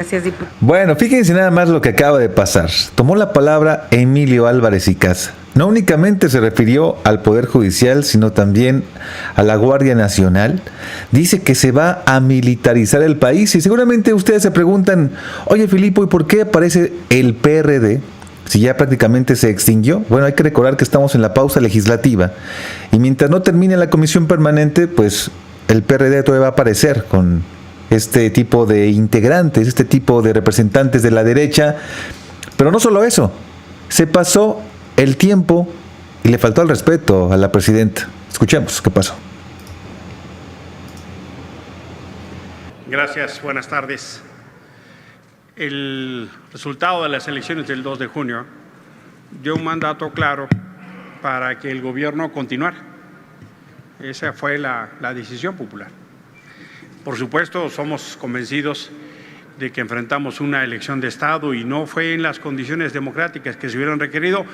Gracias, diputado. Bueno, fíjense nada más lo que acaba de pasar. Tomó la palabra Emilio Álvarez y Casa. No únicamente se refirió al Poder Judicial, sino también a la Guardia Nacional. Dice que se va a militarizar el país y seguramente ustedes se preguntan, oye Filipo, ¿y por qué aparece el PRD? Si ya prácticamente se extinguió. Bueno, hay que recordar que estamos en la pausa legislativa y mientras no termine la comisión permanente, pues el PRD todavía va a aparecer con este tipo de integrantes, este tipo de representantes de la derecha. Pero no solo eso, se pasó el tiempo y le faltó el respeto a la presidenta. Escuchemos qué pasó. Gracias, buenas tardes. El resultado de las elecciones del 2 de junio dio un mandato claro para que el gobierno continuara. Esa fue la decisión popular. Por supuesto, somos convencidos de que enfrentamos una elección de Estado y no fue en las condiciones democráticas que se hubieran requerido,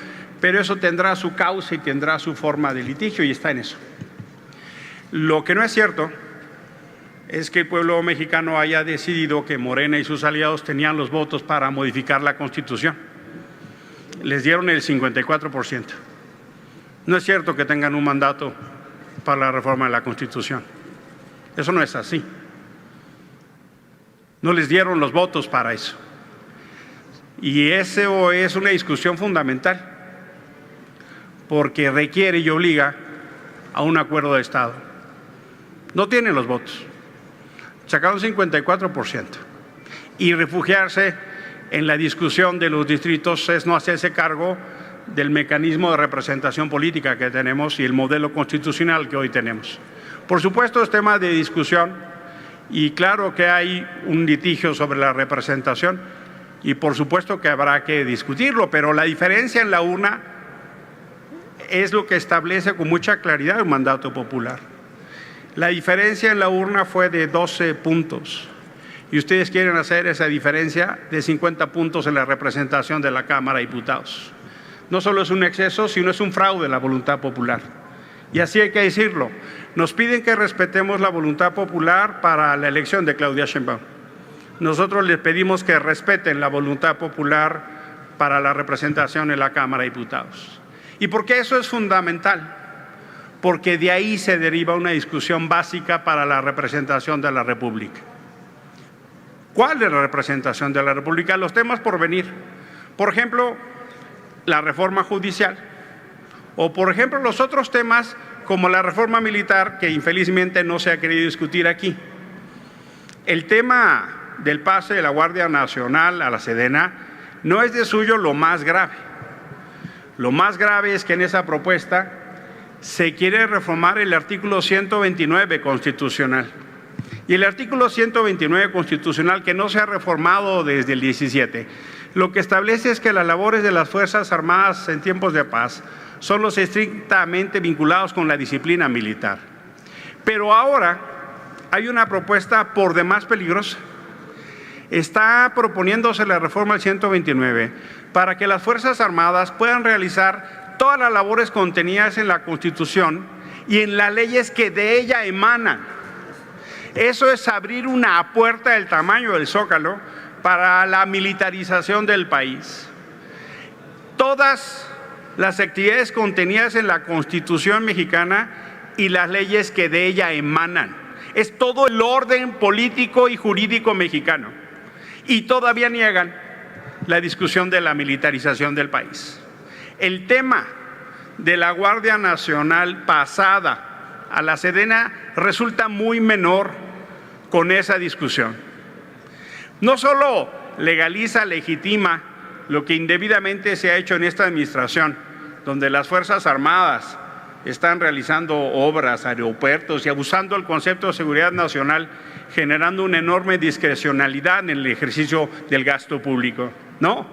pero eso tendrá su causa y tendrá su forma de litigio y está en eso. Lo que no es cierto es que el pueblo mexicano haya decidido que Morena y sus aliados tenían los votos para modificar la Constitución. Les dieron el 54%. No es cierto que tengan un mandato para la reforma de la Constitución. Eso no es así. No les dieron los votos para eso. Y eso es una discusión fundamental, porque requiere y obliga a un acuerdo de Estado. No tienen los votos. Sacaron 54%. Y refugiarse en la discusión de los distritos es no hacerse cargo del mecanismo de representación política que tenemos y el modelo constitucional que hoy tenemos. Por supuesto, es tema de discusión y claro que hay un litigio sobre la representación y por supuesto que habrá que discutirlo, pero la diferencia en la urna es lo que establece con mucha claridad un mandato popular. La diferencia en la urna fue de 12 puntos y ustedes quieren hacer esa diferencia de 50 puntos en la representación de la Cámara de Diputados. No solo es un exceso, sino es un fraude de la voluntad popular. Y así hay que decirlo. Nos piden que respetemos la voluntad popular para la elección de Claudia Sheinbaum. Nosotros les pedimos que respeten la voluntad popular para la representación en la Cámara de Diputados. ¿Y por qué eso es fundamental? Porque de ahí se deriva una discusión básica para la representación de la República. ¿Cuál es la representación de la República? Los temas por venir. Por ejemplo, la reforma judicial. O, por ejemplo, los otros temas como la reforma militar, que infelizmente no se ha querido discutir aquí. El tema del pase de la Guardia Nacional a la Sedena no es de suyo lo más grave. Lo más grave es que en esa propuesta se quiere reformar el artículo 129 constitucional. Y el artículo 129 constitucional, que no se ha reformado desde el 17, lo que establece es que las labores de las Fuerzas Armadas en tiempos de paz son los estrictamente vinculados con la disciplina militar. Pero ahora hay una propuesta por demás peligrosa. Está proponiéndose la reforma del 129 para que las Fuerzas Armadas puedan realizar todas las labores contenidas en la Constitución y en las leyes que de ella emanan. Eso es abrir una puerta del tamaño del Zócalo para la militarización del país. Todas las actividades contenidas en la Constitución mexicana y las leyes que de ella emanan. Es todo el orden político y jurídico mexicano. Y todavía niegan la discusión de la militarización del país. El tema de la Guardia Nacional pasada a la Sedena resulta muy menor con esa discusión. No solo legaliza, legitima lo que indebidamente se ha hecho en esta administración, donde las Fuerzas Armadas están realizando obras, aeropuertos y abusando del concepto de seguridad nacional, generando una enorme discrecionalidad en el ejercicio del gasto público. No,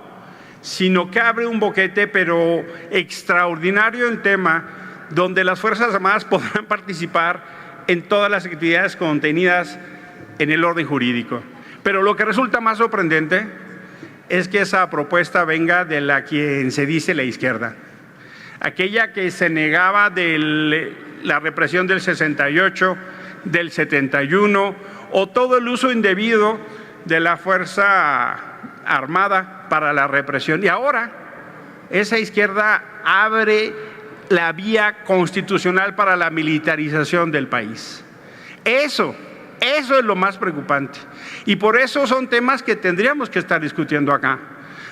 sino que abre un boquete, pero extraordinario el tema, donde las Fuerzas Armadas podrán participar en todas las actividades contenidas en el orden jurídico. Pero lo que resulta más sorprendente es que esa propuesta venga de la quien se dice la izquierda, aquella que se negaba de la represión del 68, del 71 o todo el uso indebido de la Fuerza Armada para la represión. Y ahora esa izquierda abre la vía constitucional para la militarización del país. Eso es lo más preocupante. Y por eso son temas que tendríamos que estar discutiendo acá.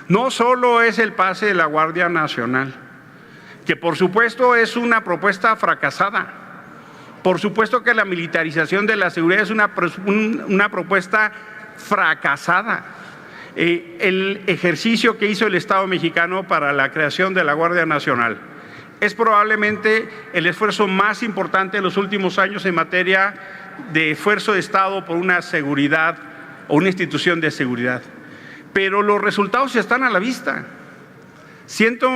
No solo es el pase de la Guardia Nacional, que por supuesto es una propuesta fracasada. Por supuesto que la militarización de la seguridad es una propuesta fracasada. El ejercicio que hizo el Estado mexicano para la creación de la Guardia Nacional es probablemente el esfuerzo más importante de los últimos años en materia de esfuerzo de Estado por una seguridad o una institución de seguridad. Pero los resultados están a la vista.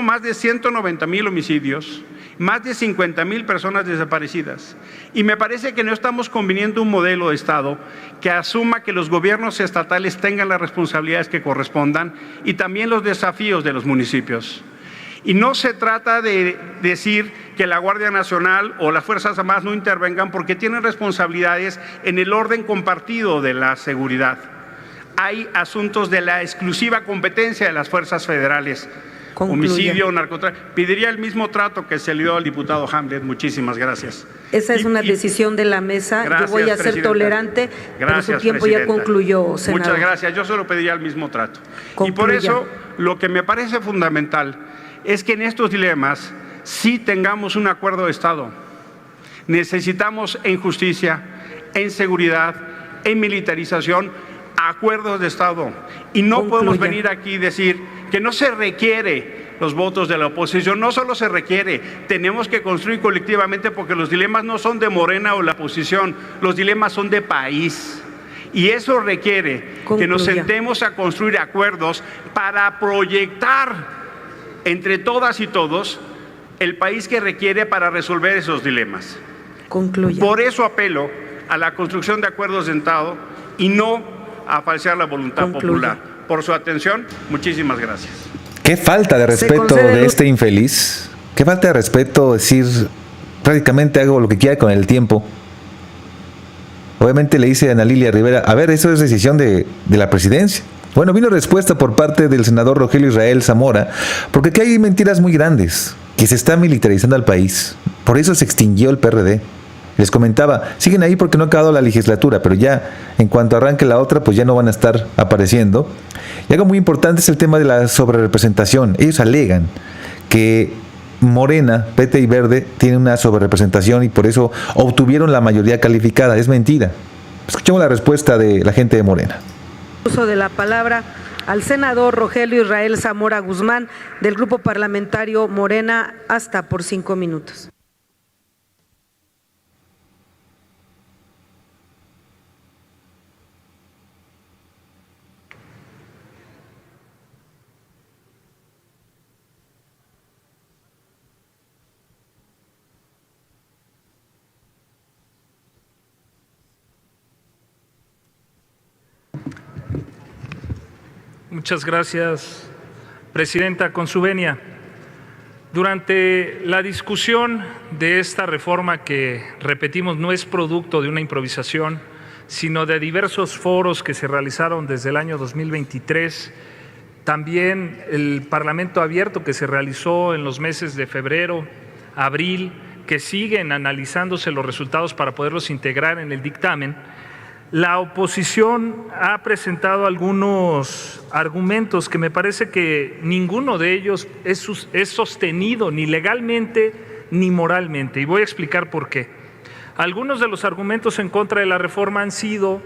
Más de 190,000 homicidios, más de 50,000 personas desaparecidas. Y me parece que no estamos conviniendo un modelo de Estado que asuma que los gobiernos estatales tengan las responsabilidades que correspondan y también los desafíos de los municipios. Y no se trata de decir que la Guardia Nacional o las Fuerzas Armadas no intervengan porque tienen responsabilidades en el orden compartido de la seguridad. Hay asuntos de la exclusiva competencia de las fuerzas federales. Concluya. Homicidio, narcotráfico. Pediría el mismo trato que se le dio al diputado Hamlet. Muchísimas gracias. Esa es una decisión de la mesa. Gracias, yo voy a ser presidenta. tolerante, pero su tiempo presidenta. ya concluyó, senador. Muchas gracias. Yo solo pediría el mismo trato. Concluya. Y por eso, lo que me parece fundamental es que en estos dilemas sí tengamos un acuerdo de Estado. Necesitamos en justicia, en seguridad, en militarización, acuerdos de Estado. Y no Concluya. podemos venir aquí y decir que no se requiere los votos de la oposición. No solo se requiere, tenemos que construir colectivamente porque los dilemas no son de Morena o la oposición, los dilemas son de país. Y eso requiere que nos sentemos a construir acuerdos para proyectar entre todas y todos el país que requiere para resolver esos dilemas. Concluya. Por eso apelo a la construcción de acuerdos de Estado y no a falsear la voluntad popular. Por su atención, muchísimas gracias. Qué falta de respeto de este infeliz. Qué falta de respeto decir prácticamente hago lo que quiera con el tiempo. Obviamente le dice a Ana Lilia Rivera, a ver, eso es decisión de la presidencia. Bueno, vino respuesta por parte del senador Rogelio Israel Zamora, porque aquí hay mentiras muy grandes, que se está militarizando al país. Por eso se extinguió el PRD. Les comentaba, siguen ahí porque no ha acabado la legislatura, pero ya en cuanto arranque la otra, pues ya no van a estar apareciendo. Y algo muy importante es el tema de la sobrerepresentación. Ellos alegan que Morena, PT y Verde tienen una sobrerepresentación y por eso obtuvieron la mayoría calificada. Es mentira. Escuchemos la respuesta de la gente de Morena. Uso de la palabra al senador Rogelio Israel Zamora Guzmán del Grupo Parlamentario Morena, hasta por 5 minutos. Muchas gracias, Presidenta. Con su venia, durante la discusión de esta reforma que, repetimos, no es producto de una improvisación, sino de diversos foros que se realizaron desde el año 2023, también el Parlamento abierto que se realizó en los meses de febrero, abril, que siguen analizándose los resultados para poderlos integrar en el dictamen, la oposición ha presentado algunos argumentos que me parece que ninguno de ellos es sostenido ni legalmente ni moralmente, y voy a explicar por qué. Algunos de los argumentos en contra de la reforma han sido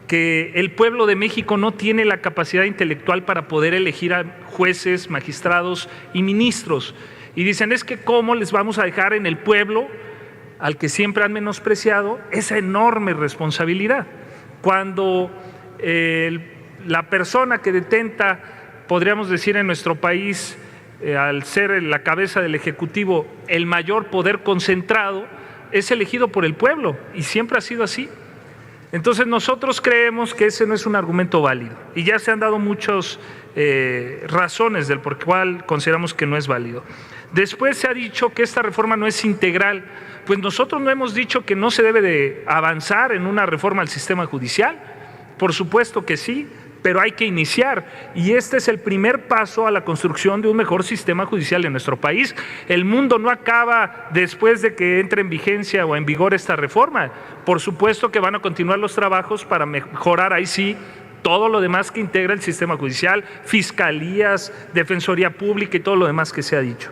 que el pueblo de México no tiene la capacidad intelectual para poder elegir a jueces, magistrados y ministros, y dicen, es que ¿cómo les vamos a dejar en el pueblo, al que siempre han menospreciado, esa enorme responsabilidad? Cuando la persona que detenta, podríamos decir en nuestro país, al ser la cabeza del Ejecutivo, el mayor poder concentrado, es elegido por el pueblo y siempre ha sido así. Entonces nosotros creemos que ese no es un argumento válido y ya se han dado muchas razones del por cual consideramos que no es válido. Después se ha dicho que esta reforma no es integral. Pues nosotros no hemos dicho que no se debe de avanzar en una reforma al sistema judicial. Por supuesto que sí, pero hay que iniciar, y este es el primer paso a la construcción de un mejor sistema judicial en nuestro país. El mundo no acaba después de que entre en vigencia o en vigor esta reforma. Por supuesto que van a continuar los trabajos para mejorar ahí sí todo lo demás que integra el sistema judicial, fiscalías, defensoría pública y todo lo demás que se ha dicho.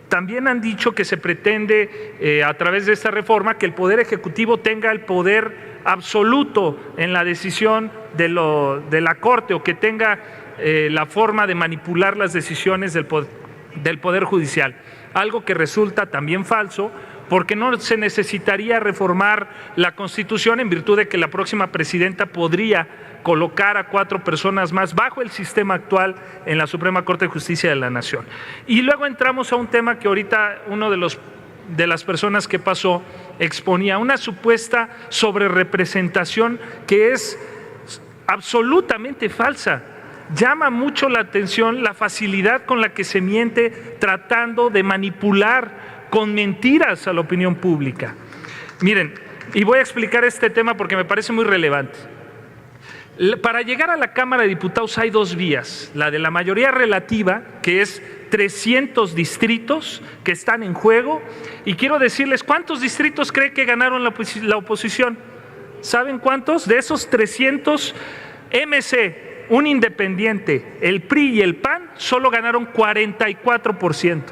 También han dicho que se pretende, a través de esta reforma, que el Poder Ejecutivo tenga el poder absoluto en la decisión de la Corte, o que tenga la forma de manipular las decisiones del Poder Judicial. Algo que resulta también falso, porque no se necesitaría reformar la Constitución, en virtud de que la próxima presidenta podría colocar a 4 personas más bajo el sistema actual en la Suprema Corte de Justicia de la Nación. Y luego entramos a un tema que ahorita uno de las personas que pasó exponía, una supuesta sobrerepresentación que es absolutamente falsa. Llama mucho la atención la facilidad con la que se miente tratando de manipular con mentiras a la opinión pública. Miren, y voy a explicar este tema porque me parece muy relevante. Para llegar a la Cámara de Diputados hay 2 vías, la de la mayoría relativa, que es 300 distritos que están en juego, y quiero decirles, ¿cuántos distritos cree que ganaron la oposición? ¿Saben cuántos? De esos 300, MC, un independiente, el PRI y el PAN solo ganaron 44%.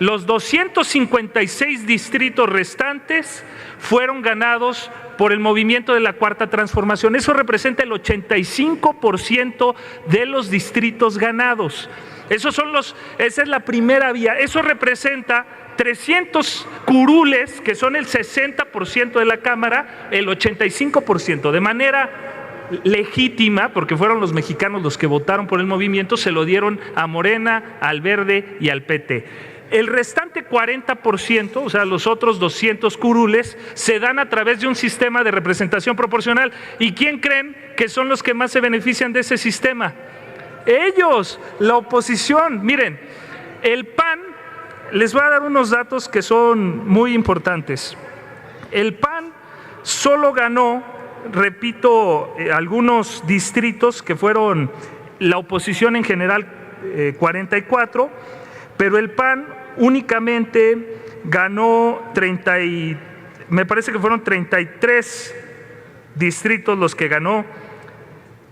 Los 256 distritos restantes fueron ganados por el movimiento de la Cuarta Transformación. Eso representa el 85% de los distritos ganados. Esa es la primera vía. Eso representa 300 curules, que son el 60% de la Cámara, el 85%. De manera legítima, porque fueron los mexicanos los que votaron por el movimiento, se lo dieron a Morena, al Verde y al PT. El restante 40%, o sea, los otros 200 curules, se dan a través de un sistema de representación proporcional. ¿Y quién creen que son los que más se benefician de ese sistema? Ellos, la oposición. Miren, el PAN, les voy a dar unos datos que son muy importantes. El PAN solo ganó, repito, algunos distritos que fueron la oposición en general, 44, pero el PAN únicamente ganó me parece que fueron 33 distritos los que ganó.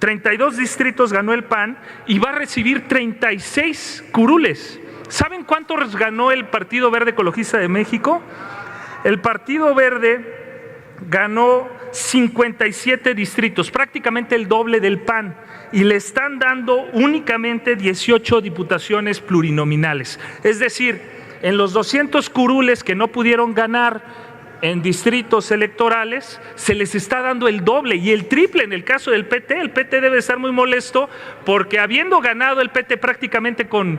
32 distritos ganó el PAN y va a recibir 36 curules. ¿Saben cuántos ganó el Partido Verde Ecologista de México? El Partido Verde ganó 57 distritos, prácticamente el doble del PAN, y le están dando únicamente 18 diputaciones plurinominales. Es decir, en los 200 curules que no pudieron ganar en distritos electorales, se les está dando el doble y el triple en el caso del PT. El PT debe estar muy molesto porque, habiendo ganado el PT prácticamente con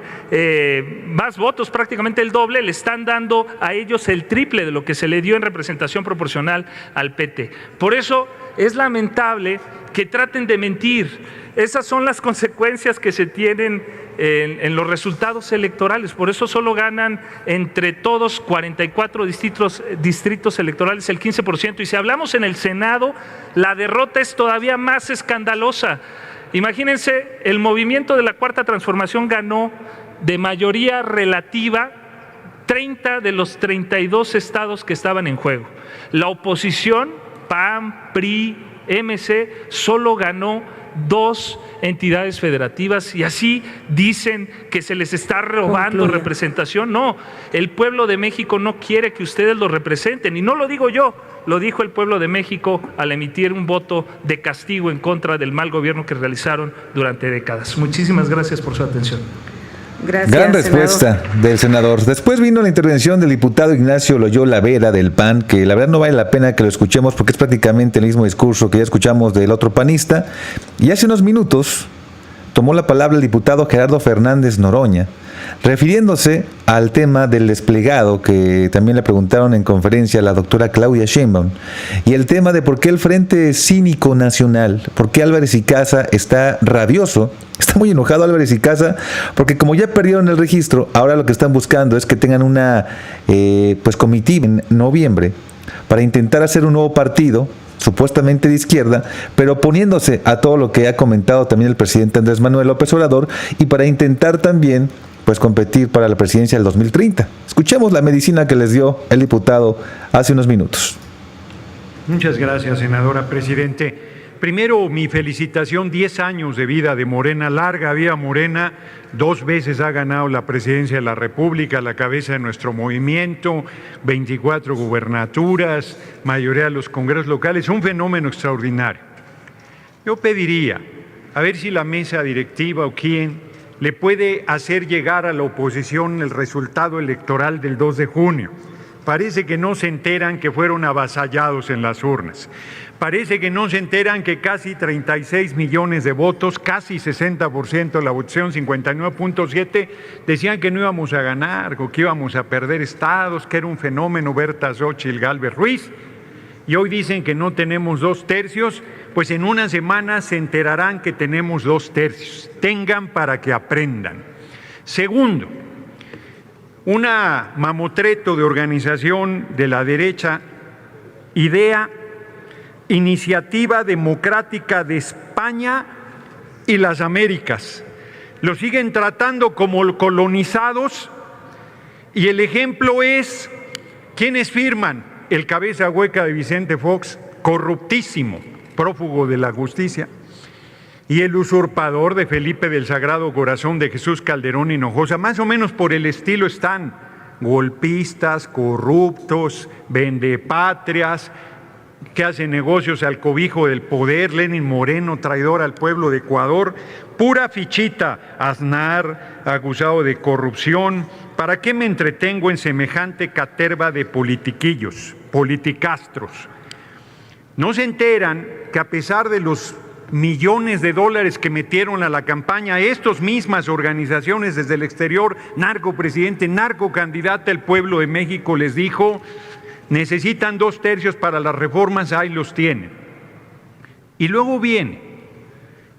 más votos, prácticamente el doble, le están dando a ellos el triple de lo que se le dio en representación proporcional al PT. Por eso es lamentable que traten de mentir. Esas son las consecuencias que se tienen en los resultados electorales. Por eso solo ganan entre todos 44 distritos electorales, el 15%. Y si hablamos en el Senado, la derrota es todavía más escandalosa. Imagínense, el movimiento de la Cuarta Transformación ganó de mayoría relativa 30 de los 32 estados que estaban en juego. La oposición, PAN, PRI, MC, solo ganó 2 entidades federativas, y así dicen que se les está robando representación. No, el pueblo de México no quiere que ustedes lo representen, y no lo digo yo, lo dijo el pueblo de México al emitir un voto de castigo en contra del mal gobierno que realizaron durante décadas. Muchísimas gracias por su atención. Gracias, gran respuesta, senador. Del senador. Después vino la intervención del diputado Ignacio Loyola Vera del PAN, que la verdad no vale la pena que lo escuchemos porque es prácticamente el mismo discurso que ya escuchamos del otro panista. Y hace unos minutos tomó la palabra el diputado Gerardo Fernández Noroña, refiriéndose al tema del desplegado que también le preguntaron en conferencia a la doctora Claudia Sheinbaum, y el tema de por qué el Frente Cívico Nacional, por qué Álvarez y Casa está rabioso, está muy enojado Álvarez y Casa, porque como ya perdieron el registro, ahora lo que están buscando es que tengan una comitiva en noviembre para intentar hacer un nuevo partido supuestamente de izquierda, pero oponiéndose a todo lo que ha comentado también el presidente Andrés Manuel López Obrador y para intentar también pues competir para la presidencia del 2030. Escuchemos la medicina que les dio el diputado hace unos minutos. Muchas gracias, senadora presidente. Primero, mi felicitación, 10 años de vida de Morena, larga vida Morena, 2 veces ha ganado la presidencia de la República, la cabeza de nuestro movimiento, 24 gubernaturas, mayoría de los congresos locales, un fenómeno extraordinario. Yo pediría, a ver si la mesa directiva o quién le puede hacer llegar a la oposición el resultado electoral del 2 de junio. Parece que no se enteran que fueron avasallados en las urnas. Parece que no se enteran que casi 36 millones de votos, casi 60% de la votación, 59.7, decían que no íbamos a ganar, o que íbamos a perder estados, que era un fenómeno Berta Xóchitl Gálvez Ruiz. Y hoy dicen que no tenemos 2/3, pues en una semana se enterarán que tenemos 2/3. Tengan para que aprendan. Segundo, una mamotreto de organización de la derecha, IDEA, Iniciativa Democrática de España y las Américas. Los siguen tratando como colonizados y el ejemplo es, ¿quiénes firman? El cabeza hueca de Vicente Fox, corruptísimo, prófugo de la justicia, y el usurpador de Felipe del Sagrado Corazón de Jesús Calderón Hinojosa. Más o menos por el estilo están: golpistas, corruptos, vendepatrias, que hacen negocios al cobijo del poder. Lenin Moreno, traidor al pueblo de Ecuador, pura fichita. Aznar, acusado de corrupción. ¿Para qué me entretengo en semejante caterva de politiquillos, politicastros? No se enteran que a pesar de los millones de dólares que metieron a la campaña estas mismas organizaciones desde el exterior, narcopresidente, narcocandidata, el pueblo de México les dijo: necesitan 2/3 para las reformas, ahí los tienen. Y luego viene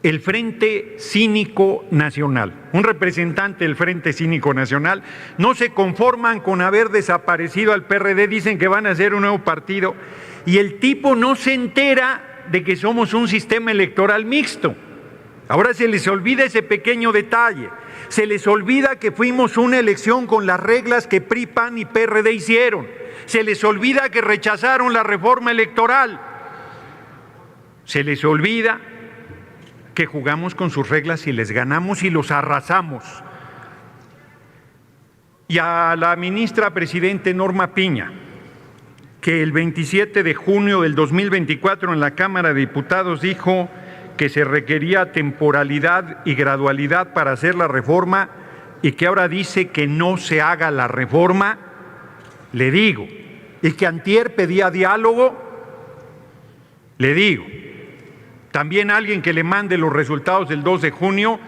el Frente Cínico Nacional, un representante del Frente Cínico Nacional. No se conforman con haber desaparecido al PRD, dicen que van a hacer un nuevo partido, y el tipo no se entera de que somos un sistema electoral mixto. Ahora se les olvida ese pequeño detalle. Se les olvida que fuimos una elección con las reglas que PRI, PAN y PRD hicieron. Se les olvida que rechazaron la reforma electoral. Se les olvida que jugamos con sus reglas y les ganamos y los arrasamos. Y a la ministra presidente Norma Piña, que el 27 de junio del 2024 en la Cámara de Diputados dijo que se requería temporalidad y gradualidad para hacer la reforma, y que ahora dice que no se haga la reforma, le digo, y que antier pedía diálogo, le digo, también alguien que le mande los resultados del 2 de junio,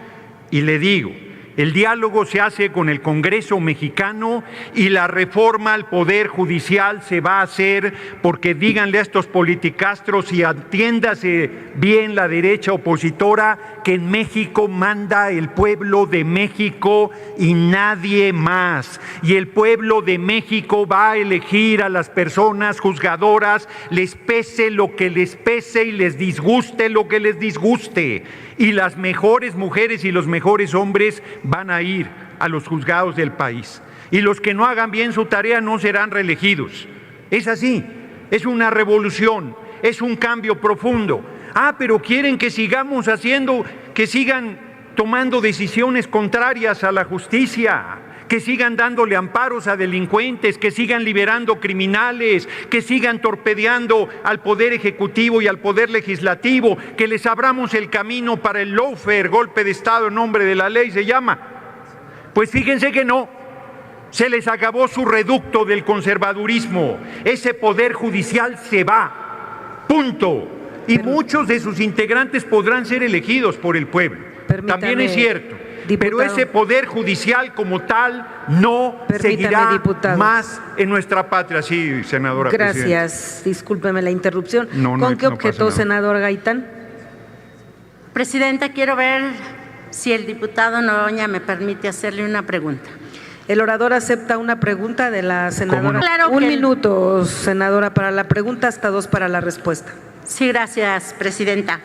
y le digo, el diálogo se hace con el Congreso mexicano y la reforma al Poder Judicial se va a hacer, porque díganle a estos politicastros y atiéndase bien la derecha opositora que en México manda el pueblo de México y nadie más. Y el pueblo de México va a elegir a las personas juzgadoras, les pese lo que les pese y les disguste lo que les disguste. Y las mejores mujeres y los mejores hombres van a ir a los juzgados del país. Y los que no hagan bien su tarea no serán reelegidos. Es así, es una revolución, es un cambio profundo. Pero quieren que sigamos haciendo, que sigan tomando decisiones contrarias a la justicia, que sigan dándole amparos a delincuentes, que sigan liberando criminales, que sigan torpedeando al Poder Ejecutivo y al Poder Legislativo, que les abramos el camino para el lawfare, golpe de Estado en nombre de la ley se llama. Pues fíjense que no, se les acabó su reducto del conservadurismo, ese Poder Judicial se va, punto. Y muchos de sus integrantes podrán ser elegidos por el pueblo, también es cierto. Diputado. Pero ese Poder Judicial como tal no seguirá, diputado, más en nuestra patria. Sí, senadora. Gracias. Discúlpeme la interrupción. ¿Con qué objeto, senador Gaitán? Presidenta, quiero ver si el diputado Noroña me permite hacerle una pregunta. El orador acepta una pregunta de la senadora. Claro, un minuto, senadora, para la pregunta, hasta 2 para la respuesta. Sí, gracias, presidenta.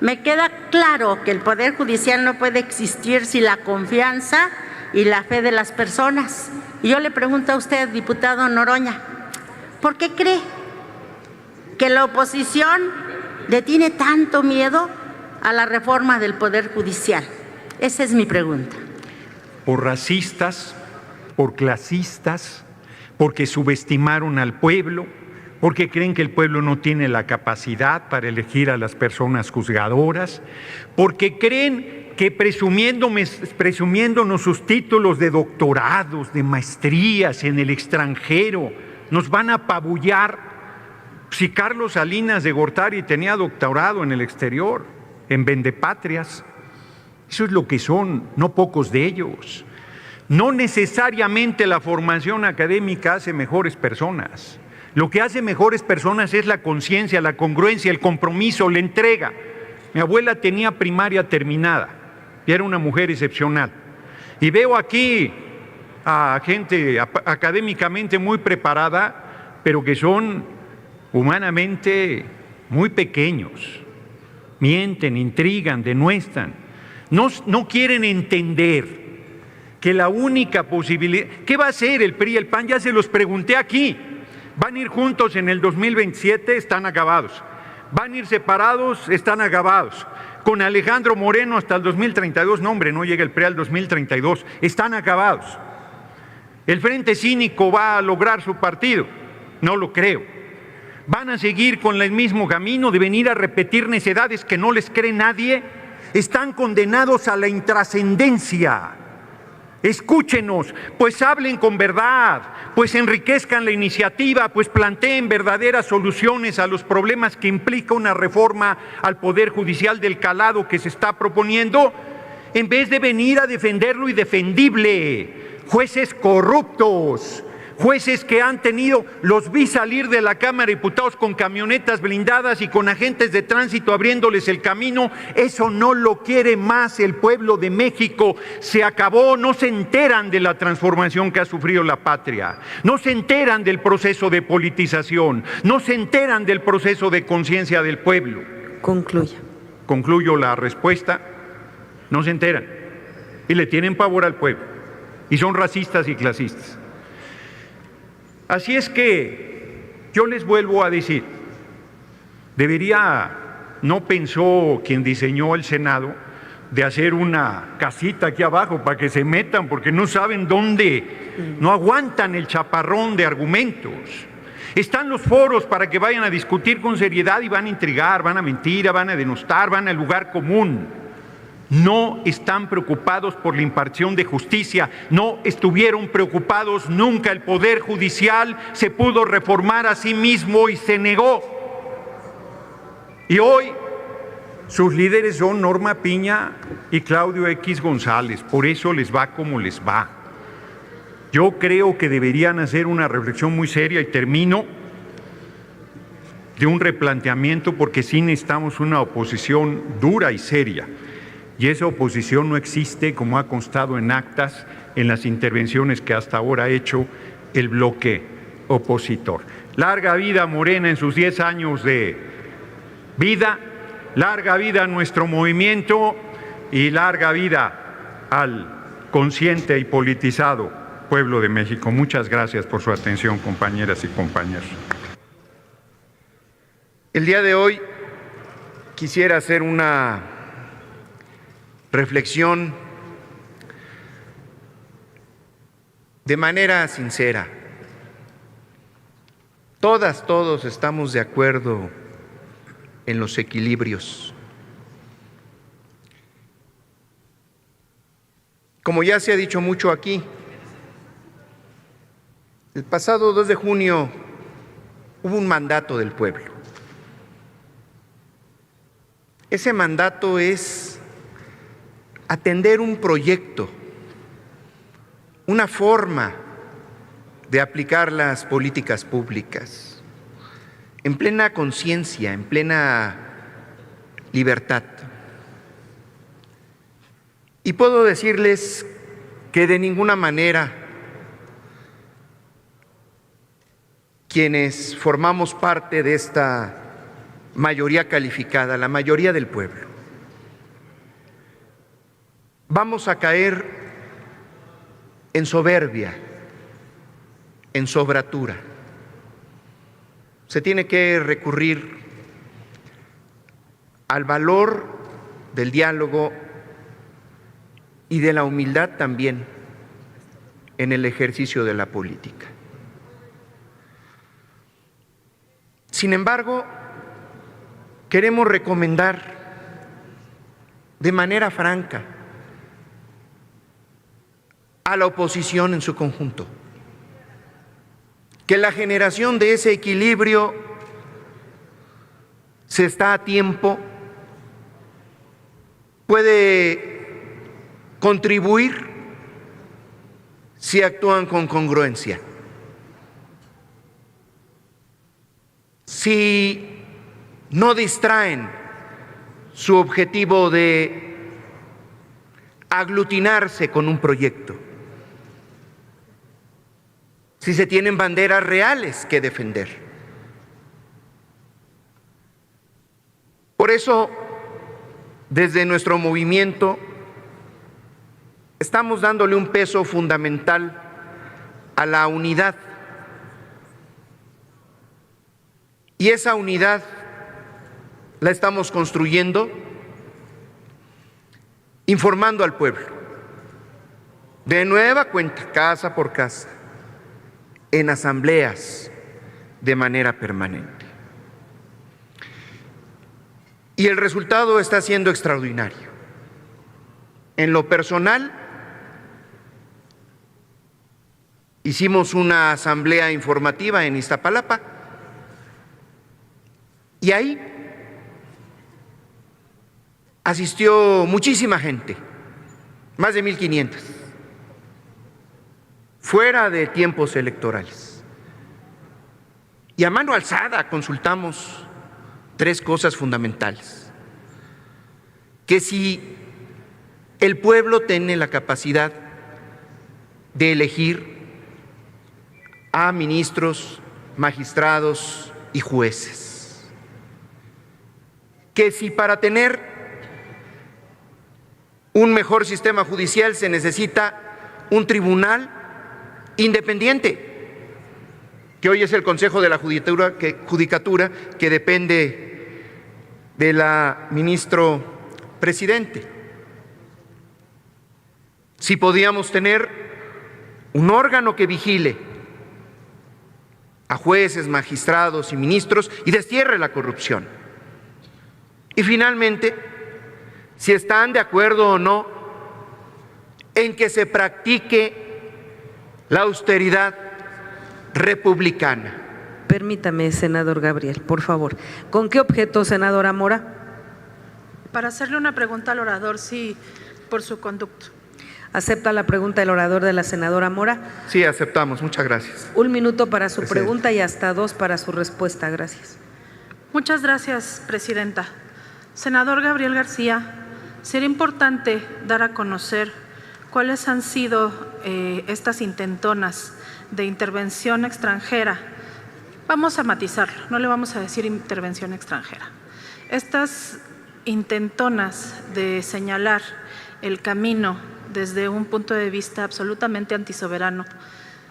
Me queda claro que el Poder Judicial no puede existir sin la confianza y la fe de las personas. Y yo le pregunto a usted, diputado Noroña, ¿por qué cree que la oposición le tiene tanto miedo a la reforma del Poder Judicial? Esa es mi pregunta. Por racistas, por clasistas, porque subestimaron al pueblo, porque creen que el pueblo no tiene la capacidad para elegir a las personas juzgadoras, porque creen que presumiéndonos sus títulos de doctorados, de maestrías en el extranjero, nos van a apabullar. Si Carlos Salinas de Gortari tenía doctorado en el exterior, en vendepatrias, eso es lo que son, no pocos de ellos. No necesariamente la formación académica hace mejores personas. Lo que hace mejores personas es la conciencia, la congruencia, el compromiso, la entrega. Mi abuela tenía primaria terminada y era una mujer excepcional. Y veo aquí a gente académicamente muy preparada, pero que son humanamente muy pequeños. Mienten, intrigan, denuestran. No quieren entender que la única posibilidad… ¿Qué va a hacer el PRI y el PAN? Ya se los pregunté aquí. ¿Van a ir juntos en el 2027? Están acabados. ¿Van a ir separados? Están acabados. Con Alejandro Moreno hasta el 2032, no hombre, no llega el PRI al 2032, están acabados. ¿El Frente Cínico va a lograr su partido? No lo creo. ¿Van a seguir con el mismo camino de venir a repetir necedades que no les cree nadie? Están condenados a la intrascendencia. Escúchenos, pues hablen con verdad, pues enriquezcan la iniciativa, pues planteen verdaderas soluciones a los problemas que implica una reforma al Poder Judicial del calado que se está proponiendo, en vez de venir a defender lo indefendible. Jueces corruptos, jueces que han tenido, los vi salir de la Cámara de Diputados con camionetas blindadas y con agentes de tránsito abriéndoles el camino. Eso no lo quiere más el pueblo de México. Se acabó, no se enteran de la transformación que ha sufrido la patria, no se enteran del proceso de politización, no se enteran del proceso de conciencia del pueblo. Concluya. Concluyo la respuesta, no se enteran y le tienen pavor al pueblo y son racistas y clasistas. Así es que yo les vuelvo a decir, no pensó quien diseñó el Senado de hacer una casita aquí abajo para que se metan, porque no saben dónde, no aguantan el chaparrón de argumentos. Están los foros para que vayan a discutir con seriedad y van a intrigar, van a mentir, van a denostar, van al lugar común. No están preocupados por la impartición de justicia, no estuvieron preocupados nunca. El Poder Judicial se pudo reformar a sí mismo y se negó. Y hoy sus líderes son Norma Piña y Claudio X González, por eso les va como les va. Yo creo que deberían hacer una reflexión muy seria, y termino, de un replanteamiento, porque sí necesitamos una oposición dura y seria. Y esa oposición no existe, como ha constado en actas, en las intervenciones que hasta ahora ha hecho el bloque opositor. Larga vida Morena en sus 10 años de vida, larga vida a nuestro movimiento y larga vida al consciente y politizado pueblo de México. Muchas gracias por su atención, compañeras y compañeros. El día de hoy quisiera hacer una reflexión de manera sincera. Todos estamos de acuerdo en los equilibrios. Como ya se ha dicho mucho aquí, el pasado 2 de junio hubo un mandato del pueblo. Ese mandato es atender un proyecto, una forma de aplicar las políticas públicas en plena conciencia, en plena libertad. Y puedo decirles que de ninguna manera quienes formamos parte de esta mayoría calificada, la mayoría del pueblo. Vamos a caer en soberbia, en sobratura. Se tiene que recurrir al valor del diálogo y de la humildad también en el ejercicio de la política. Sin embargo, queremos recomendar de manera franca a la oposición en su conjunto que la generación de ese equilibrio se está a tiempo, puede contribuir si actúan con congruencia. Si no distraen su objetivo de aglutinarse con un proyecto, si se tienen banderas reales que defender. Por eso, desde nuestro movimiento, estamos dándole un peso fundamental a la unidad. Y esa unidad la estamos construyendo informando al pueblo, de nueva cuenta, casa por casa, en asambleas de manera permanente. Y el resultado está siendo extraordinario. En lo personal, hicimos una asamblea informativa en Iztapalapa y ahí asistió muchísima gente, más de 1,500, fuera de tiempos electorales. Y a mano alzada consultamos 3 cosas fundamentales: que si el pueblo tiene la capacidad de elegir a ministros, magistrados y jueces, que si para tener un mejor sistema judicial se necesita un tribunal independiente, que hoy es el Consejo de la Judicatura, que depende de la ministro presidente. Si podíamos tener un órgano que vigile a jueces, magistrados y ministros y destierre la corrupción. Y finalmente, si están de acuerdo o no en que se practique la austeridad republicana. Permítame, senador Gabriel, por favor. ¿Con qué objeto, senadora Mora? Para hacerle una pregunta al orador, sí, por su conducto. ¿Acepta la pregunta del orador de la senadora Mora? Sí, aceptamos. Muchas gracias. 1 minuto para su Presidenta. pregunta y hasta 2 para su respuesta. Gracias. Muchas gracias, presidenta. Senador Gabriel García, sería importante dar a conocer cuáles han sido estas intentonas de intervención extranjera. Vamos a matizarlo, no le vamos a decir intervención extranjera. Estas intentonas de señalar el camino desde un punto de vista absolutamente antisoberano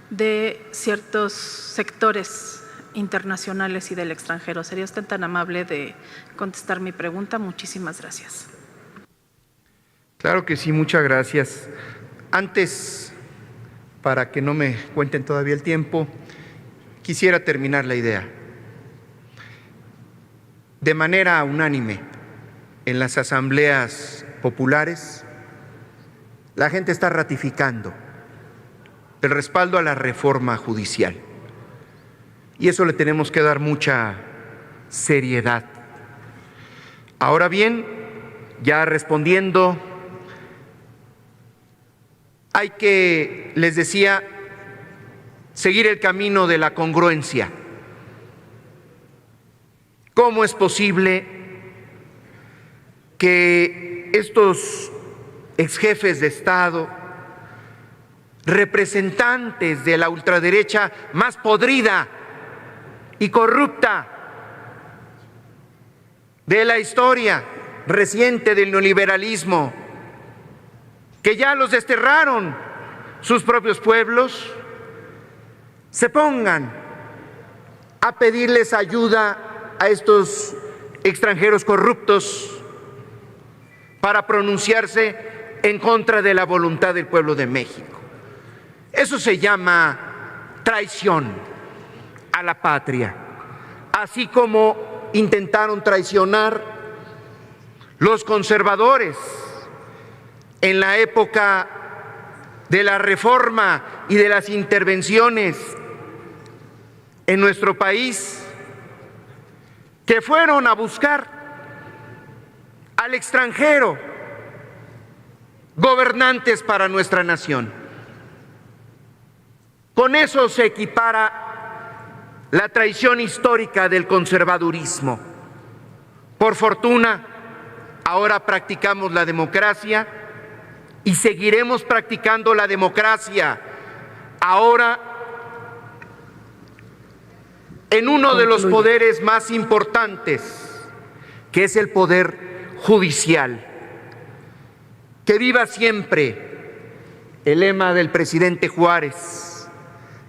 de ciertos sectores internacionales y del extranjero. ¿Sería usted tan amable de contestar mi pregunta? Muchísimas gracias. Claro que sí, muchas gracias. Antes, para que no me cuenten todavía el tiempo, quisiera terminar la idea. De manera unánime, en las asambleas populares, la gente está ratificando el respaldo a la reforma judicial. Y eso le tenemos que dar mucha seriedad. Ahora bien, ya respondiendo, hay que, les decía, seguir el camino de la congruencia. ¿Cómo es posible que estos exjefes de Estado, representantes de la ultraderecha más podrida y corrupta, de la historia reciente del neoliberalismo, que ya los desterraron sus propios pueblos, se pongan a pedirles ayuda a estos extranjeros corruptos para pronunciarse en contra de la voluntad del pueblo de México. Eso se llama traición a la patria, así como intentaron traicionar los conservadores en la época de la reforma y de las intervenciones en nuestro país, que fueron a buscar al extranjero gobernantes para nuestra nación. Con eso se equipara la traición histórica del conservadurismo. Por fortuna, ahora practicamos la democracia y seguiremos practicando la democracia, ahora en uno de los poderes más importantes, que es el poder judicial. Que viva siempre el lema del presidente Juárez,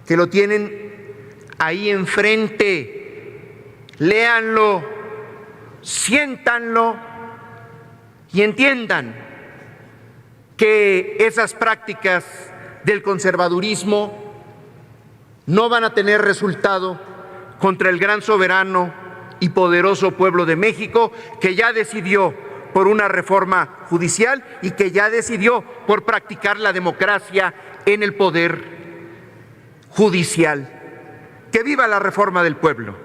que lo tienen ahí enfrente. Léanlo, siéntanlo y entiendan que esas prácticas del conservadurismo no van a tener resultado contra el gran soberano y poderoso pueblo de México, que ya decidió por una reforma judicial y que ya decidió por practicar la democracia en el poder judicial. Que viva la reforma del pueblo.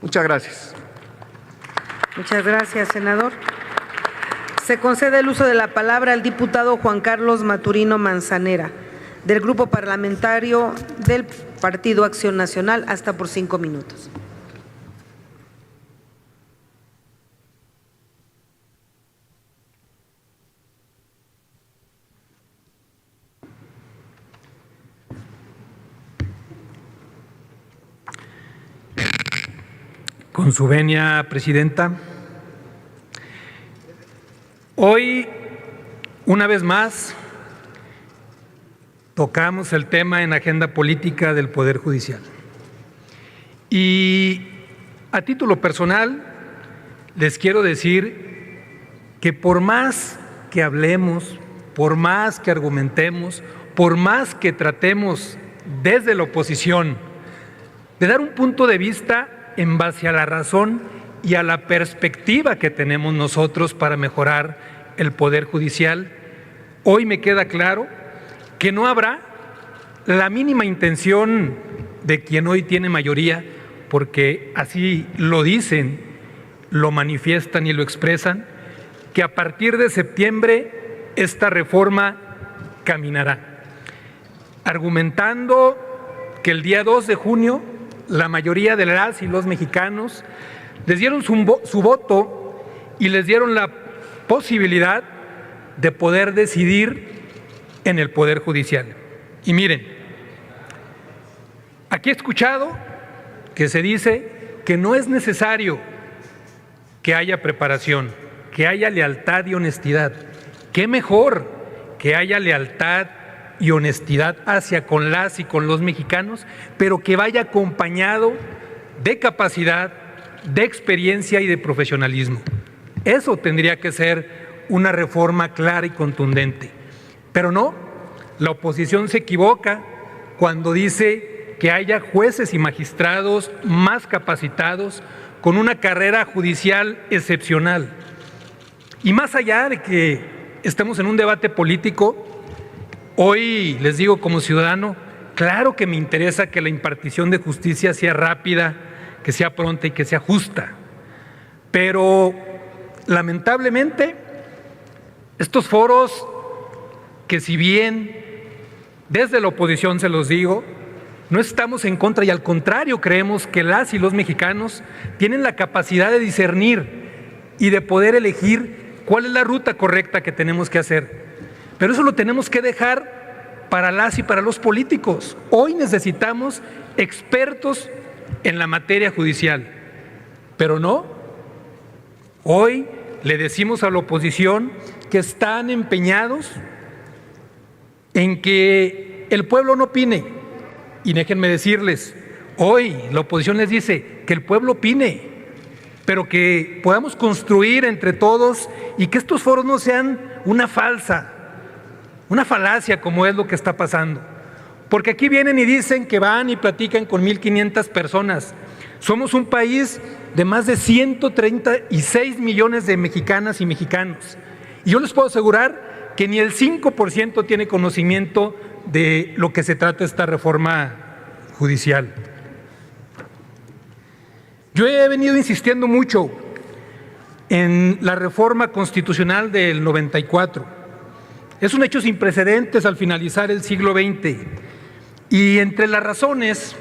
Muchas gracias. Muchas gracias, senador. Se concede el uso de la palabra al diputado Juan Carlos Maturino Manzanera, del Grupo Parlamentario del Partido Acción Nacional, hasta por 5 minutos. Con su venia, presidenta, hoy, una vez más, tocamos el tema en agenda política del Poder Judicial. Y a título personal, les quiero decir que por más que hablemos, por más que argumentemos, por más que tratemos desde la oposición de dar un punto de vista en base a la razón y a la perspectiva que tenemos nosotros para mejorar el Poder Judicial, hoy me queda claro que no habrá la mínima intención de quien hoy tiene mayoría, porque así lo dicen, lo manifiestan y lo expresan, que a partir de septiembre esta reforma caminará, argumentando que el día 2 de junio la mayoría de las y los mexicanos les dieron su voto y les dieron la posibilidad de poder decidir en el Poder Judicial. Y miren, aquí he escuchado que se dice que no es necesario que haya preparación, que haya lealtad y honestidad. ¿Qué mejor que haya lealtad y honestidad hacia con las y con los mexicanos, pero que vaya acompañado de capacidad, de experiencia y de profesionalismo? Eso tendría que ser una reforma clara y contundente. Pero no, la oposición se equivoca cuando dice que haya jueces y magistrados más capacitados con una carrera judicial excepcional. Y más allá de que estemos en un debate político, hoy les digo como ciudadano, claro que me interesa que la impartición de justicia sea rápida, que sea pronta y que sea justa. Pero lamentablemente estos foros, que si bien desde la oposición se los digo, no estamos en contra y al contrario creemos que las y los mexicanos tienen la capacidad de discernir y de poder elegir cuál es la ruta correcta que tenemos que hacer. Pero eso lo tenemos que dejar para las y para los políticos. Hoy necesitamos expertos en la materia judicial, pero no Hoy le decimos a la oposición que están empeñados en que el pueblo no opine. Y déjenme decirles, hoy la oposición les dice que el pueblo opine, pero que podamos construir entre todos y que estos foros no sean una falacia como es lo que está pasando. Porque aquí vienen y dicen que van y platican con 1,500 personas. Somos un país de más de 136 millones de mexicanas y mexicanos. Y yo les puedo asegurar que ni el 5% tiene conocimiento de lo que se trata esta reforma judicial. Yo he venido insistiendo mucho en la reforma constitucional del 94. Es un hecho sin precedentes al finalizar el siglo XX. Y entre las razones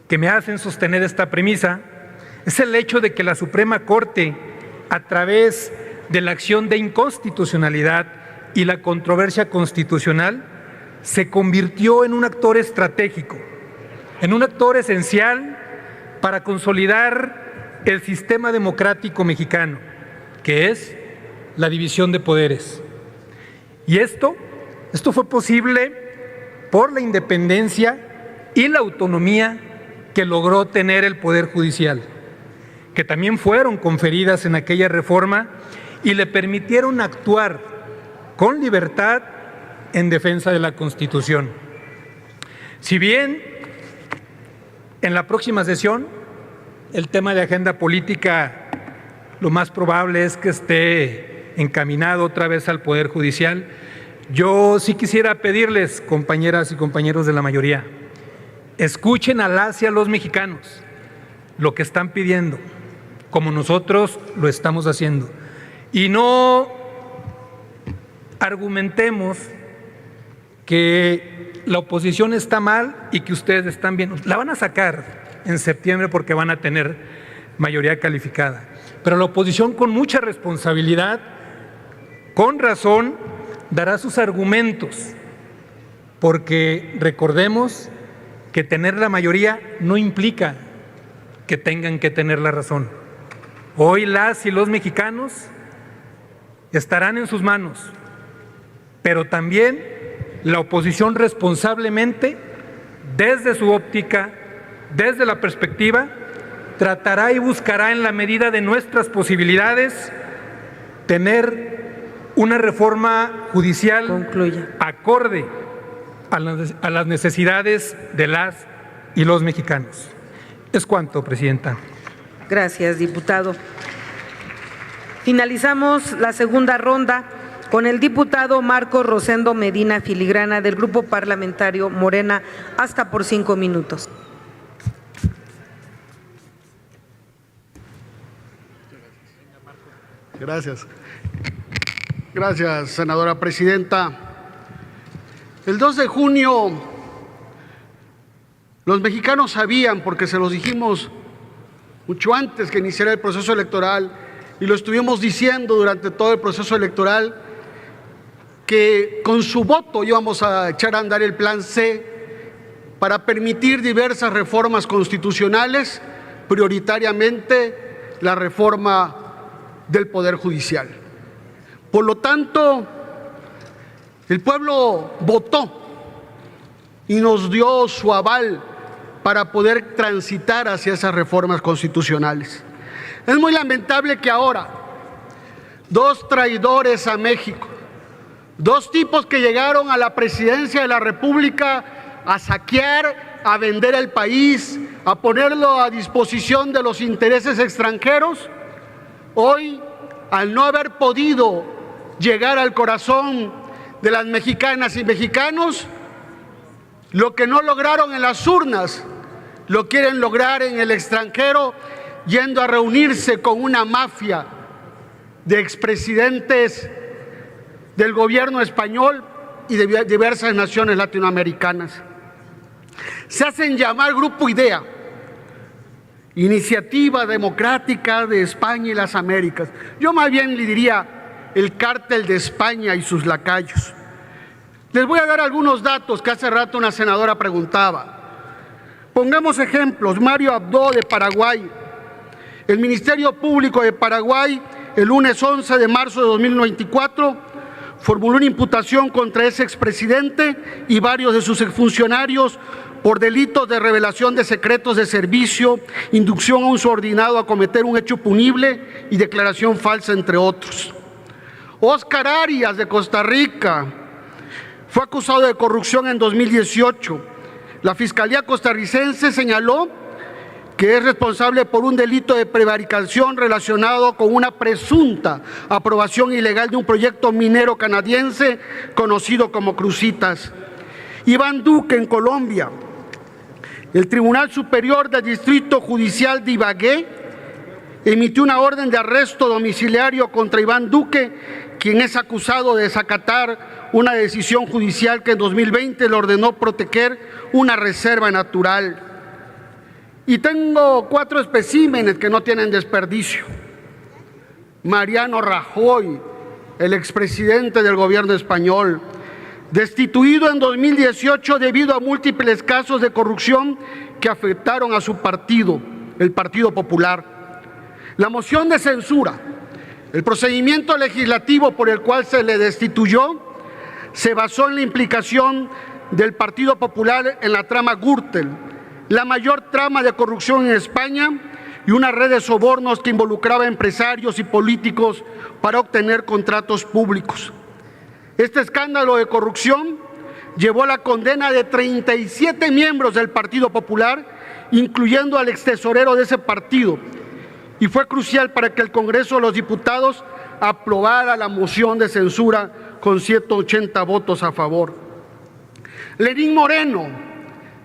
que me hacen sostener esta premisa es el hecho de que la Suprema Corte, a través de la acción de inconstitucionalidad y la controversia constitucional, se convirtió en un actor estratégico, en un actor esencial para consolidar el sistema democrático mexicano, que es la división de poderes. Y esto fue posible por la independencia y la autonomía que logró tener el Poder Judicial, que también fueron conferidas en aquella reforma y le permitieron actuar con libertad en defensa de la Constitución. Si bien en la próxima sesión el tema de agenda política lo más probable es que esté encaminado otra vez al Poder Judicial, yo sí quisiera pedirles, compañeras y compañeros de la mayoría, escuchen a las y a los mexicanos lo que están pidiendo, como nosotros lo estamos haciendo, y no argumentemos que la oposición está mal y que ustedes están bien. La van a sacar en septiembre porque van a tener mayoría calificada, pero la oposición, con mucha responsabilidad, con razón, dará sus argumentos, porque recordemos que tener la mayoría no implica que tengan que tener la razón. Hoy las y los mexicanos estarán en sus manos, pero también la oposición responsablemente, desde su óptica, desde la perspectiva, tratará y buscará en la medida de nuestras posibilidades tener una reforma judicial acorde a las necesidades de las y los mexicanos. Es cuanto, Presidenta. Gracias, diputado. Finalizamos la segunda ronda con el diputado Marcos Rosendo Medina Filigrana, del Grupo Parlamentario Morena, hasta por 5 minutos. Gracias. Gracias, senadora presidenta. El 2 de junio, los mexicanos sabían, porque se los dijimos mucho antes que iniciara el proceso electoral, y lo estuvimos diciendo durante todo el proceso electoral, que con su voto íbamos a echar a andar el Plan C para permitir diversas reformas constitucionales, prioritariamente la reforma del Poder Judicial. Por lo tanto, el pueblo votó y nos dio su aval para poder transitar hacia esas reformas constitucionales. Es muy lamentable que ahora dos traidores a México, dos tipos que llegaron a la presidencia de la República a saquear, a vender el país, a ponerlo a disposición de los intereses extranjeros, hoy, al no haber podido llegar al corazón de las mexicanas y mexicanos, lo que no lograron en las urnas, lo quieren lograr en el extranjero, yendo a reunirse con una mafia de expresidentes del gobierno español y de diversas naciones latinoamericanas. Se hacen llamar Grupo IDEA, Iniciativa Democrática de España y las Américas. Yo más bien le diría el Cártel de España y sus lacayos. Les voy a dar algunos datos que hace rato una senadora preguntaba. Pongamos ejemplos. Mario Abdo, de Paraguay, El Ministerio Público de Paraguay, el lunes 11 de marzo de 2024, formuló una imputación contra ese expresidente y varios de sus exfuncionarios por delitos de revelación de secretos de servicio, inducción a un subordinado a cometer un hecho punible y declaración falsa, entre otros. Óscar Arias, de Costa Rica, fue acusado de corrupción en 2018. La Fiscalía costarricense señaló que es responsable por un delito de prevaricación relacionado con una presunta aprobación ilegal de un proyecto minero canadiense conocido como Cruzitas. Iván Duque, en Colombia. El Tribunal Superior del Distrito Judicial de Ibagué emitió una orden de arresto domiciliario contra Iván Duque, quien es acusado de desacatar una decisión judicial que en 2020 le ordenó proteger una reserva natural. Y tengo 4 especímenes que no tienen desperdicio. Mariano Rajoy, el expresidente del gobierno español, destituido en 2018 debido a múltiples casos de corrupción que afectaron a su partido, el Partido Popular. La moción de censura, el procedimiento legislativo por el cual se le destituyó, se basó en la implicación del Partido Popular en la trama Gürtel, la mayor trama de corrupción en España y una red de sobornos que involucraba a empresarios y políticos para obtener contratos públicos. Este escándalo de corrupción llevó a la condena de 37 miembros del Partido Popular, incluyendo al extesorero de ese partido, y fue crucial para que el Congreso de los Diputados aprobara la moción de censura con 180 votos a favor. Lenín Moreno,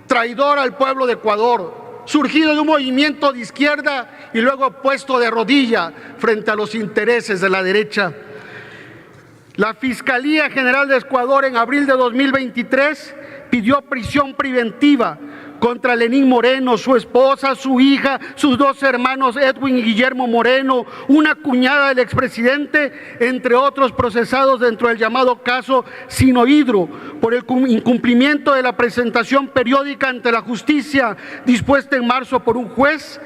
traidor al pueblo de Ecuador, surgido de un movimiento de izquierda y luego puesto de rodilla frente a los intereses de la derecha. La Fiscalía General de Ecuador en abril de 2023 pidió prisión preventiva contra Lenín Moreno, su esposa, su hija, sus 2 hermanos Edwin y Guillermo Moreno, una cuñada del expresidente, entre otros procesados dentro del llamado caso Sinohidro, por el incumplimiento de la presentación periódica ante la justicia dispuesta en marzo por un juez,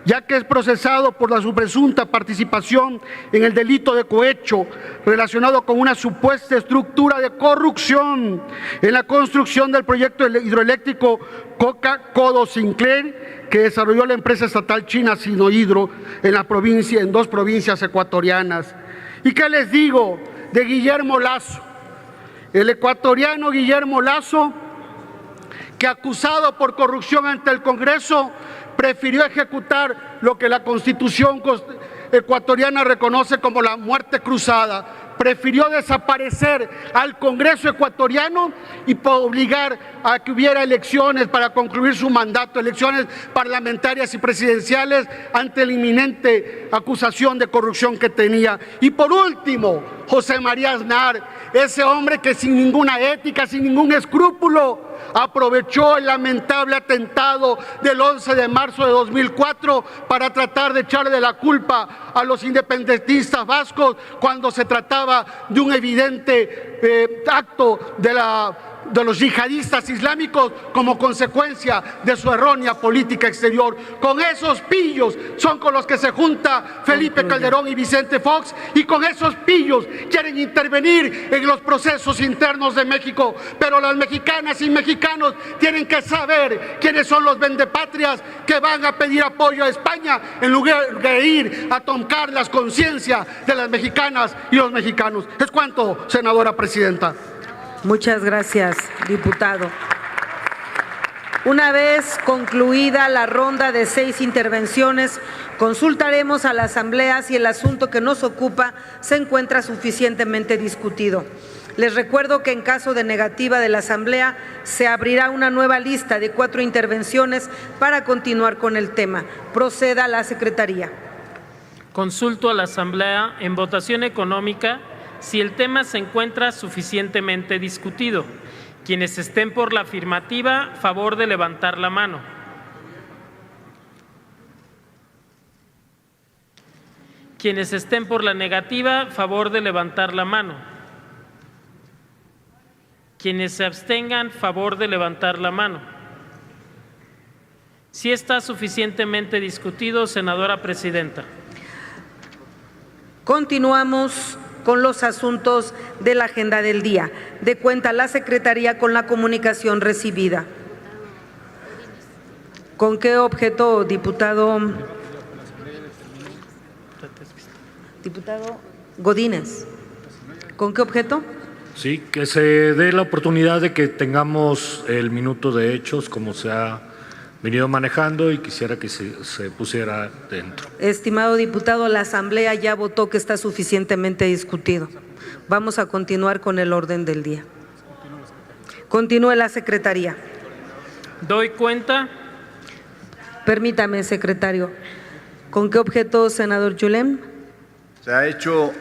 ya que es procesado por su presunta participación en el delito de cohecho relacionado con una supuesta estructura de corrupción en la construcción del proyecto hidroeléctrico Coca-Codo-Sinclair que desarrolló la empresa estatal china Sinohidro en 2 provincias ecuatorianas. ¿Y qué les digo de Guillermo Lasso? El ecuatoriano Guillermo Lasso, que acusado por corrupción ante el Congreso, prefirió ejecutar lo que la Constitución ecuatoriana reconoce como la muerte cruzada. Prefirió desaparecer al Congreso ecuatoriano y obligar a que hubiera elecciones para concluir su mandato, elecciones parlamentarias y presidenciales ante la inminente acusación de corrupción que tenía. Y por último, José María Aznar, ese hombre que sin ninguna ética, sin ningún escrúpulo, aprovechó el lamentable atentado del 11 de marzo de 2004 para tratar de echarle la culpa a los independentistas vascos cuando se trataba de un evidente acto de los yihadistas islámicos como consecuencia de su errónea política exterior. Con esos pillos son con los que se junta Felipe Calderón y Vicente Fox, y con esos pillos quieren intervenir en los procesos internos de México. Pero las mexicanas y mexicanos tienen que saber quiénes son los vendepatrias que van a pedir apoyo a España en lugar de ir a tocar las conciencias de las mexicanas y los mexicanos. Es cuanto, senadora presidenta. Muchas gracias, diputado. Una vez concluida la ronda de 6 intervenciones, consultaremos a la Asamblea si el asunto que nos ocupa se encuentra suficientemente discutido. Les recuerdo que en caso de negativa de la Asamblea se abrirá una nueva lista de 4 intervenciones para continuar con el tema. Proceda a la Secretaría. Consulto a la Asamblea en votación económica si el tema se encuentra suficientemente discutido. Quienes estén por la afirmativa, favor de levantar la mano. Quienes estén por la negativa, favor de levantar la mano. Quienes se abstengan, favor de levantar la mano. si está suficientemente discutido, senadora presidenta. Continuamos con los asuntos de la agenda del día. De cuenta la Secretaría con la comunicación recibida. ¿Con qué objeto, diputado? Diputado Godínez. ¿Con qué objeto? Sí, que se dé la oportunidad de que tengamos el minuto de hechos como se ha venido manejando y quisiera que se pusiera dentro. Estimado diputado, la Asamblea ya votó que está suficientemente discutido. Vamos a continuar con el orden del día. Continúe la Secretaría. Doy cuenta. Permítame, secretario. ¿Con qué objeto, senador Yulem? Se ha hecho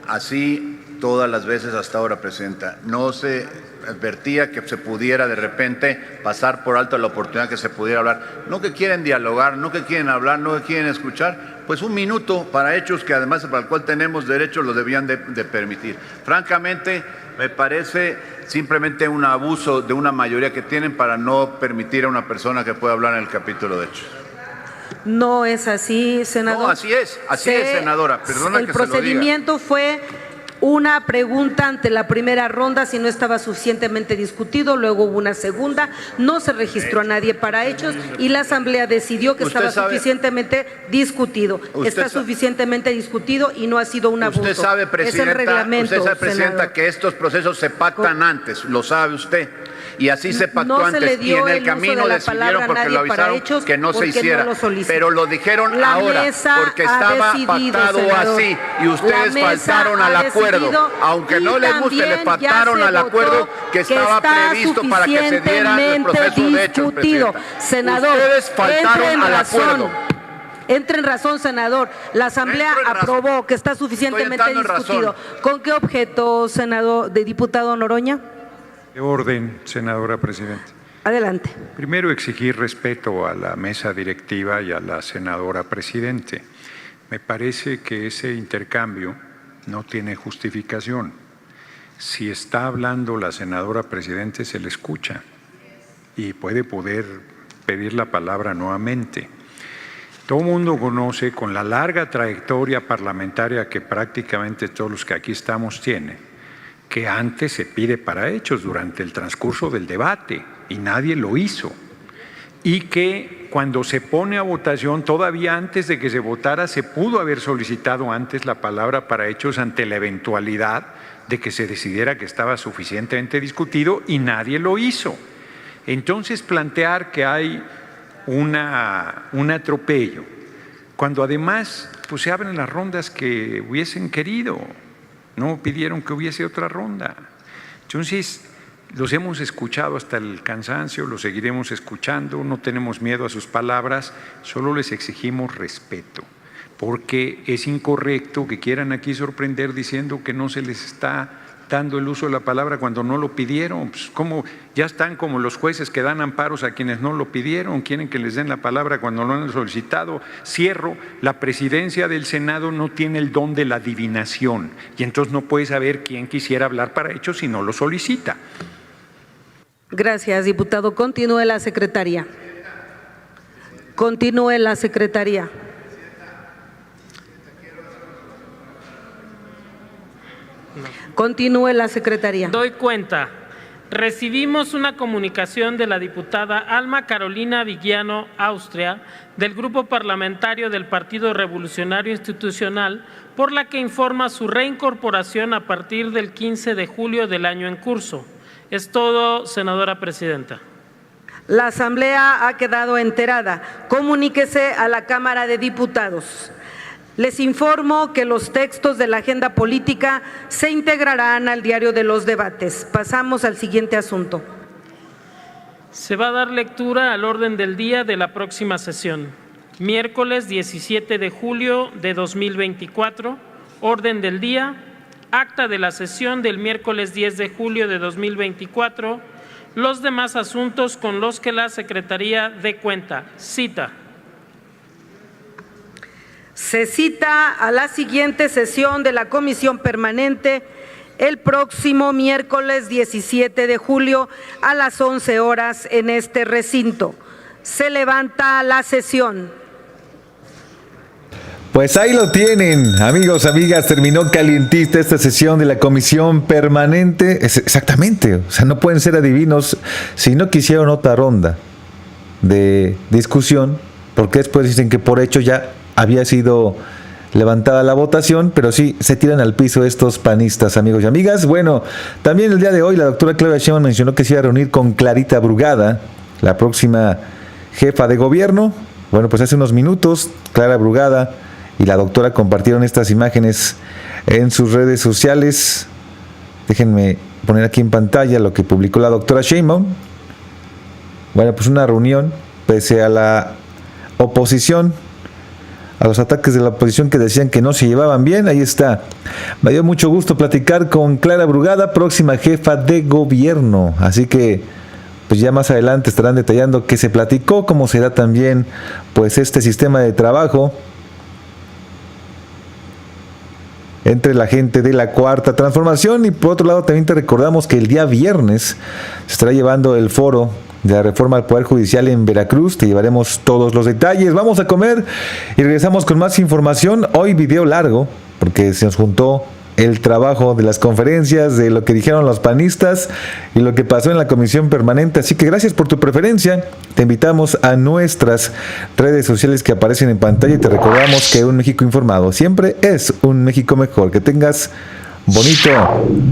así todas las veces hasta ahora, Presidenta. No se advertía que se pudiera de repente pasar por alto la oportunidad que se pudiera hablar. No que quieren dialogar, no que quieren hablar, no que quieren escuchar. Pues un minuto para hechos que además para el cual tenemos derecho lo debían de permitir. Francamente, me parece simplemente un abuso de una mayoría que tienen para no permitir a una persona que pueda hablar en el capítulo de hechos. No es así, senador. No, así es, senadora. Perdona el que se lo diga. El procedimiento fue una pregunta ante la primera ronda, si no estaba suficientemente discutido, luego hubo una segunda, no se registró a nadie para hechos y la Asamblea decidió que estaba suficientemente discutido. Está suficientemente discutido y no ha sido un abuso. Usted sabe, Presidenta, es el reglamento, Presidenta, que estos procesos se pactan antes, lo sabe usted. Y así se pactó no se antes y en el camino decidieron porque lo avisaron hechos, que no se hiciera, no pero lo dijeron la ahora porque estaba pactado senador. Así y ustedes faltaron al acuerdo, aunque no les guste, le faltaron al acuerdo que estaba previsto para que se diera el proceso de hechos, Presidenta. Senador, ustedes faltaron al acuerdo. Entre en razón, senador. La Asamblea aprobó que está suficientemente discutido. ¿Con qué objeto, senador, de diputado Noroña? De orden, senadora presidenta. Adelante. Primero, exigir respeto a la mesa directiva y a la senadora presidente. Me parece que ese intercambio no tiene justificación. Si está hablando la senadora presidente, se le escucha y puede poder pedir la palabra nuevamente. Todo el mundo conoce, con la larga trayectoria parlamentaria que prácticamente todos los que aquí estamos tienen, que antes se pide para hechos durante el transcurso del debate y nadie lo hizo. Y que cuando se pone a votación, todavía antes de que se votara, se pudo haber solicitado antes la palabra para hechos ante la eventualidad de que se decidiera que estaba suficientemente discutido y nadie lo hizo. Entonces, plantear que hay un atropello, cuando además pues, se abren las rondas que hubiesen querido. No pidieron que hubiese otra ronda. Entonces, los hemos escuchado hasta el cansancio, los seguiremos escuchando, no tenemos miedo a sus palabras, solo les exigimos respeto, porque es incorrecto que quieran aquí sorprender diciendo que no se les está dando el uso de la palabra cuando no lo pidieron. Pues como ya están como los jueces que dan amparos a quienes no lo pidieron, quieren que les den la palabra cuando lo han solicitado. Cierro, la presidencia del Senado no tiene el don de la adivinación y entonces no puede saber quién quisiera hablar para hechos si no lo solicita. Gracias, diputado. Continúe la secretaría. Continúe la secretaría. Continúe la secretaría. Doy cuenta. Recibimos una comunicación de la diputada Alma Carolina Vigiano, Austria, del Grupo Parlamentario del Partido Revolucionario Institucional, por la que informa su reincorporación a partir del 15 de julio del año en curso. Es todo, senadora presidenta. La Asamblea ha quedado enterada. Comuníquese a la Cámara de Diputados. Les informo que los textos de la agenda política se integrarán al diario de los debates. Pasamos al siguiente asunto. Se va a dar lectura al orden del día de la próxima sesión. Miércoles 17 de julio de 2024, orden del día, acta de la sesión del miércoles 10 de julio de 2024, los demás asuntos con los que la Secretaría dé cuenta. Cita. Se cita a la siguiente sesión de la Comisión Permanente el próximo miércoles 17 de julio a las 11 horas en este recinto. Se levanta la sesión. Pues ahí lo tienen, amigos, amigas, terminó calientita esta sesión de la Comisión Permanente. Exactamente, o sea, no pueden ser adivinos si no quisieron otra ronda de discusión, porque después dicen que por hecho ya había sido levantada la votación, pero sí se tiran al piso estos panistas, amigos y amigas. Bueno, también el día de hoy la doctora Claudia Sheinbaum mencionó que se iba a reunir con Clarita Brugada, la próxima jefa de gobierno. Bueno, pues hace unos minutos Clara Brugada y la doctora compartieron estas imágenes en sus redes sociales. Déjenme poner aquí en pantalla lo que publicó la doctora Sheinbaum. Bueno, pues una reunión pese a la oposición, a los ataques de la oposición que decían que no se llevaban bien. Ahí está. Me dio mucho gusto platicar con Clara Brugada, próxima jefa de gobierno. Así que pues ya más adelante estarán detallando qué se platicó, cómo será también pues este sistema de trabajo entre la gente de la Cuarta Transformación. Y por otro lado también te recordamos que el día viernes se estará llevando el foro de la reforma al Poder Judicial en Veracruz. Te llevaremos todos los detalles. Vamos a comer y regresamos con más información. Hoy video largo porque se nos juntó el trabajo de las conferencias, de lo que dijeron los panistas y lo que pasó en la Comisión Permanente. Así que gracias por tu preferencia. Te invitamos a nuestras redes sociales que aparecen en pantalla y te recordamos que un México informado siempre es un México mejor. Que tengas bonito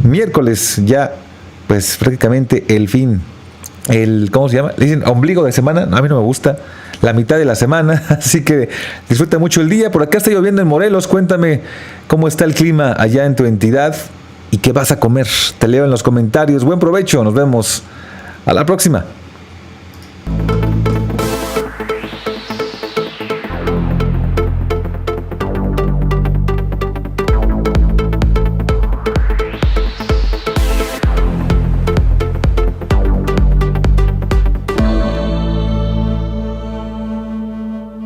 miércoles, ya pues prácticamente el fin. ¿Cómo se llama? Le dicen ombligo de semana. No, a mí no me gusta. La mitad de la semana, así que disfruta mucho el día. Por acá está lloviendo en Morelos. Cuéntame cómo está el clima allá en tu entidad y qué vas a comer. Te leo en los comentarios. Buen provecho, nos vemos a la próxima.